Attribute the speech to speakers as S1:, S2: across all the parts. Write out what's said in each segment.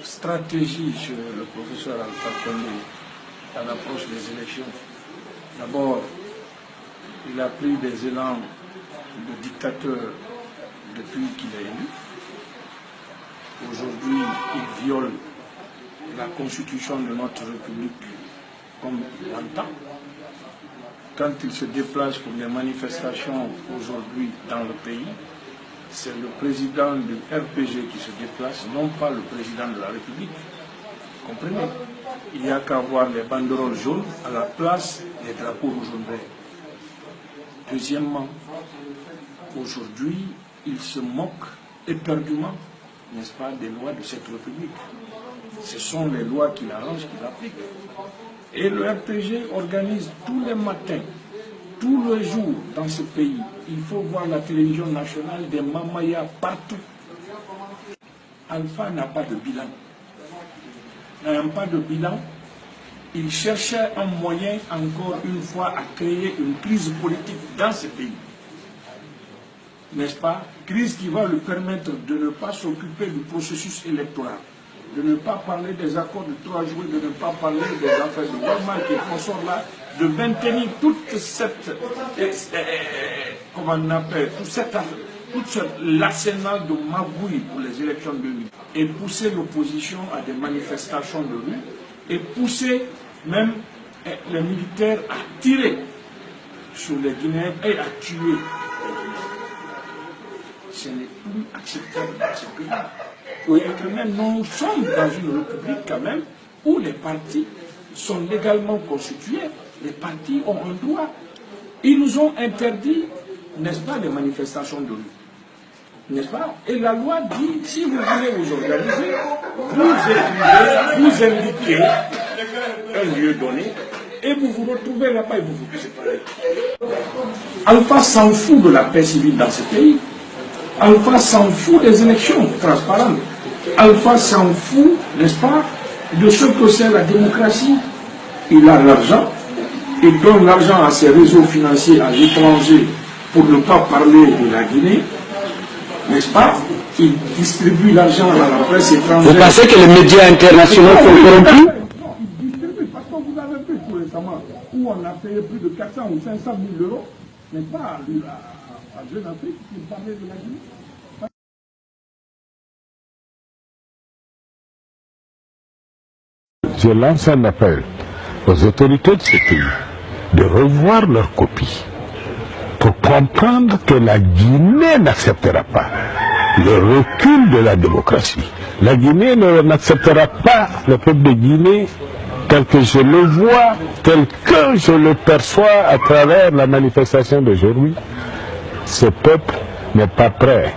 S1: Stratégie sur le professeur Alpha Condé à l'approche des élections. D'abord, il a pris des élans de dictateur depuis qu'il est élu. Aujourd'hui, il viole la constitution de notre République comme il l'entend. Quand il se déplace pour les manifestations aujourd'hui dans le pays, c'est le président du RPG qui se déplace, non pas le président de la République. Comprenez? Il n'y a qu'à voir les banderoles jaunes à la place des drapeaux rouges et verts. Deuxièmement, aujourd'hui, il se moque éperdument, n'est-ce pas, des lois de cette République. Ce sont les lois qu'il arrange, qu'il applique. Et le RPG organise tous les matins, tous les jours dans ce pays. Il faut voir la télévision nationale, des mamayas partout. Alpha n'a pas de bilan. N'ayant pas de bilan, il cherchait un moyen, encore une fois, à créer une crise politique dans ce pays. N'est-ce pas? Crise qui va lui permettre de ne pas s'occuper du processus électoral, de ne pas parler des accords de 3 juillet, de ne pas parler des affaires de Walmart et consorts là, de maintenir toute cette, comment on appelle, tout l'arsenal de magouille pour les élections de 2000 et pousser l'opposition à des manifestations de rue et pousser même les militaires à tirer sur les Guinéens et à tuer les Guinéens. Ce n'est plus acceptable dans ce pays. Oui, quand même, nous sommes dans une république quand même où les partis sont légalement constitués. Les partis ont un droit. Ils nous ont interdit, n'est-ce pas, les manifestations de rue. N'est-ce pas? Et la loi dit, si vous voulez vous organiser, vous indiquez un lieu donné, et vous vous retrouvez là-bas et vous vous séparez. Alpha s'en fout de la paix civile dans ce pays. Alpha s'en fout des élections transparentes. Alpha s'en fout, n'est-ce pas, de ce que c'est la démocratie. Il a l'argent, il donne l'argent à ses réseaux financiers à l'étranger pour ne pas parler de la Guinée, n'est-ce pas? Il distribue l'argent à la presse étrangère. Vous pensez que les médias internationaux sont corrompus? Non, il distribue parce que vous avez vu tout récemment où on a payé plus de 400 ou 500 000 euros, n'est-ce pas, à Jeune Afrique pour parler de la Guinée.
S2: Je lance un appel aux autorités de ce pays de revoir leur copie pour comprendre que la Guinée n'acceptera pas le recul de la démocratie. La Guinée n'acceptera pas le peuple de Guinée tel que je le vois, tel que je le perçois à travers la manifestation d'aujourd'hui. Ce peuple n'est pas prêt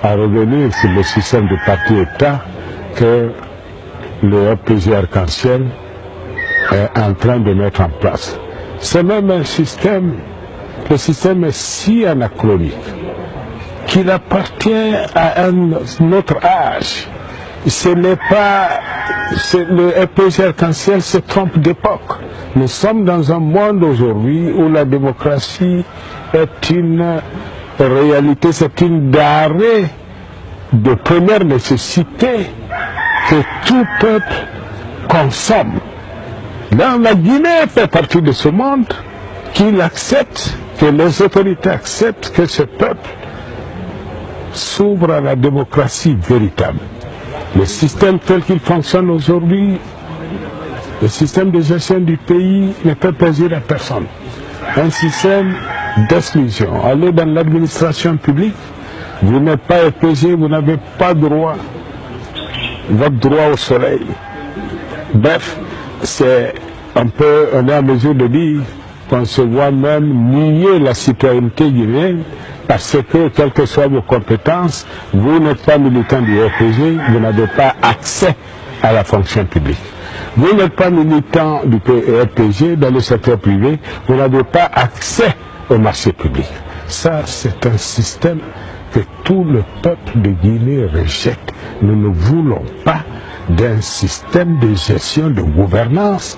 S2: à revenir sur le système de parti-État que le RPG Arc-en-Ciel est en train de mettre en place. C'est même un système, le système est si anachronique qu'il appartient à un autre âge. Ce n'est pas, le RPG Arc-en-Ciel se trompe d'époque. Nous sommes dans un monde aujourd'hui où la démocratie est une réalité, c'est une denrée de première nécessité que tout peuple consomme. Dans la Guinée fait partie de ce monde qu'il accepte, que les autorités acceptent que ce peuple s'ouvre à la démocratie véritable. Le système tel qu'il fonctionne aujourd'hui, le système de gestion du pays ne peut plaisir à personne. Un système d'exclusion. Allez dans l'administration publique, vous n'êtes pas épégé, vous n'avez pas droit, votre droit au soleil. Bref, on est en mesure de dire qu'on se voit même nier la citoyenneté guinéenne parce que, quelles que soient vos compétences, vous n'êtes pas militant du RPG, vous n'avez pas accès à la fonction publique. Vous n'êtes pas militant du RPG dans le secteur privé, vous n'avez pas accès au marché public. Ça, c'est un système que tout le peuple de Guinée rejette. Nous ne voulons pas d'un système de gestion, de gouvernance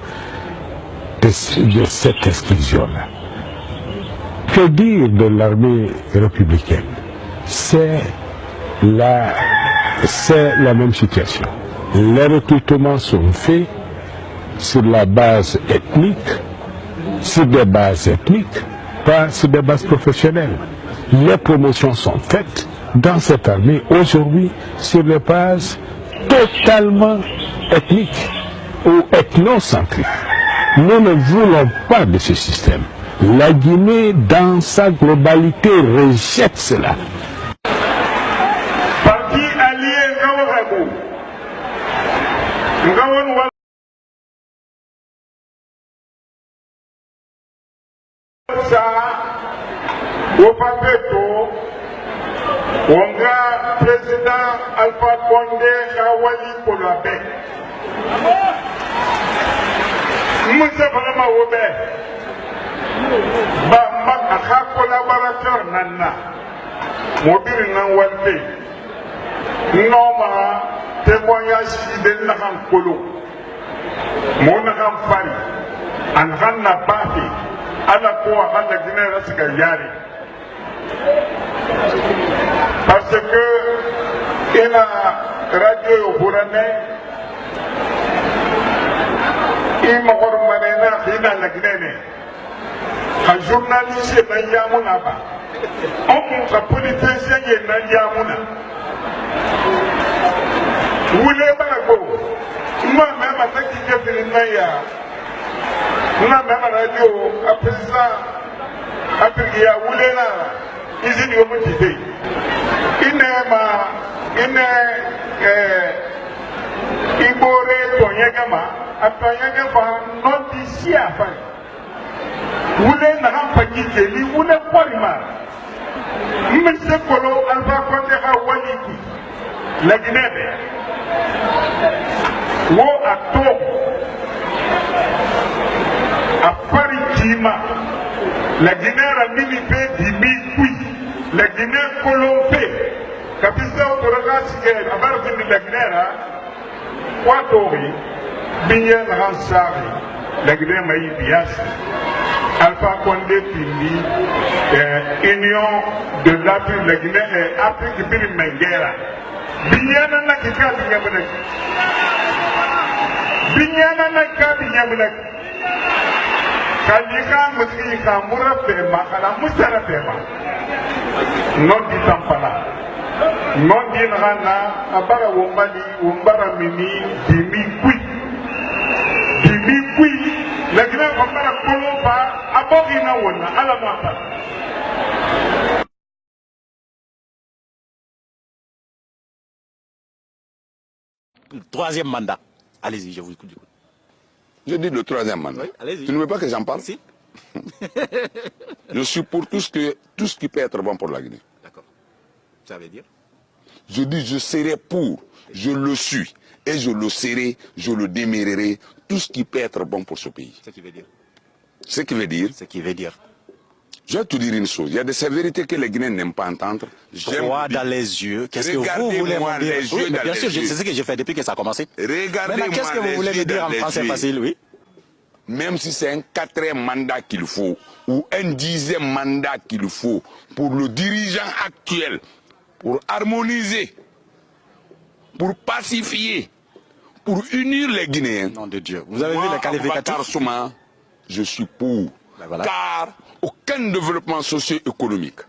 S2: de cette exclusion-là. Que dire de l'armée républicaine? C'est la même situation. Les recrutements sont faits sur la base ethnique, sur des bases ethniques, pas sur des bases professionnelles. Les promotions sont faites dans cette armée aujourd'hui sur des bases totalement ethniques ou ethnocentriques. Nous ne voulons pas de ce système. La Guinée, dans sa globalité, rejette cela.
S3: Parti allié Ngawarabou. Ngawan Walsa, Wopapeto, Wonga, président Alpha Condé, Kawali Kolabe. Moussa Palama Wobe. Aka collaborateur Nana. Mobile Nanwalpe. Noma témoignage de Nahan Kolo. Monaham Fari. Anhanna Bafi. Anakoa Hana Guinée Raskayari. Parce que il a radio Bourane. Il m'a remarqué la Guinée. Un journaliste n'a yamuna ba. Un politicien n'a yamuna. Vous voulez pas go. Moi-même, à ce qui est venu naya. Moi-même, à la radio, à président, à Pégia, vous voulez là. Ici, nous avons dit. Il n'est Ibore Tonyagama, à Tonyagama, non d'ici à faire. Vous voulez pas quitter, vous voulez pas mal. Monsieur Kolo, Alpha Condé Waliki, la Guinée. Wo Ato, à Paris-Kima, la Guinée a milité d'Ibikoui, la Guinée colombée, Capitaine Autoragasque, à Barvin de la Guinée, Quatori, Binyan Hansari, la Guinée Maïbias. Alpha Condé Pindi, Union de l'Afrique, la Guinée et Afrique Bili Menguera. Binyana na kika binyamunek. Binyana na kika binyamunek. Kalika musika mura fema, kala musara fema. Non di tampala. Non di nana, abara wombali, wombara mini, dimi kui. Dimi kui. La Guinée va faire Colomba, Aborina Wona, à la Mata.
S4: Troisième mandat. Allez-y, je vous écoute.
S5: Je dis le troisième mandat.
S4: Oui,
S5: tu ne veux pas que j'en parle?
S4: Si.
S5: Je suis pour tout ce qui peut être bon pour la Guinée.
S4: D'accord. Ça veut dire?
S5: Je dis je serai pour, je le suis. Et je le serai, je le démérerai, tout ce qui peut être bon pour ce pays.
S4: Ce qui veut dire?
S5: Ce qui veut dire?
S4: Ce qui veut dire?
S5: Je vais te dire une chose, il y a des sévérités que les Guinéens n'aiment pas entendre.
S4: Droit dans les yeux, qu'est-ce que vous voulez me dire? Oui, mais bien sûr, c'est ce que j'ai fait depuis que ça a commencé.
S5: Regardez-moi
S4: qu'est-ce que vous voulez me dire en français facile, oui?
S5: Même si c'est un 4e mandat qu'il faut, ou un 10e mandat qu'il faut, pour le dirigeant actuel, pour harmoniser, pour pacifier, pour unir les Guinéens.
S4: Nom de Dieu. Vous avez vu les qualificatifs?
S5: Souma, je suis pour.
S4: Ben voilà.
S5: Car aucun développement socio-économique,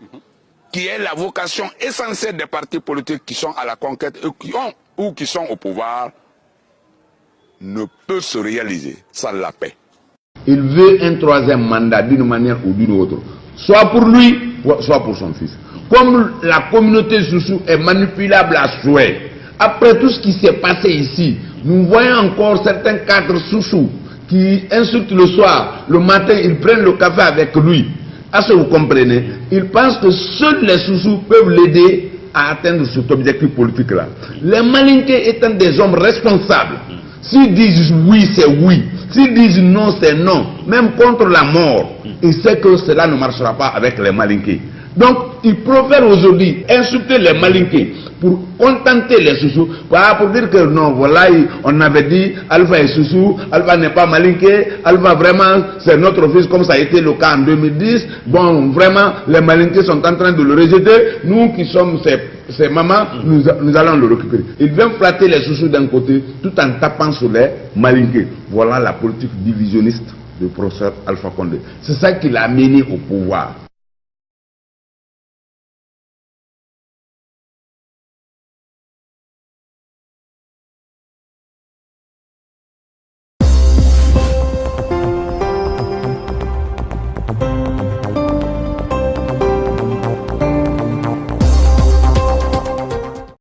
S5: qui est la vocation essentielle des partis politiques qui sont à la conquête ou qui sont au pouvoir, ne peut se réaliser sans la paix.
S6: Il veut un 3e mandat d'une manière ou d'une autre, soit pour lui, soit pour son fils. Comme la communauté Soussou est manipulable à souhait, après tout ce qui s'est passé ici, nous voyons encore certains cadres Soussou qui insultent le soir, le matin ils prennent le café avec lui. À ce que vous comprenez, ils pensent que seuls les Soussou peuvent l'aider à atteindre cet objectif politique-là. Les Malinqués étant des hommes responsables, s'ils disent oui, c'est oui. S'ils disent non, c'est non. Même contre la mort, ils savent que cela ne marchera pas avec les Malinqués. Donc, ils préfèrent aujourd'hui insulter les Malinqués pour contenter les Soussou, pour dire que non, voilà, on avait dit Alpha est Soussou, Alpha n'est pas Malinqué, Alpha vraiment c'est notre fils comme ça a été le cas en 2010. Bon, vraiment, les Malinqués sont en train de le rejeter. Nous qui sommes ses c'est maman, nous allons le récupérer. Il vient flatter les chouchous d'un côté tout en tapant sur les malinqués. Voilà la politique divisionniste du professeur Alpha Condé. C'est ça qui l'a mené au pouvoir.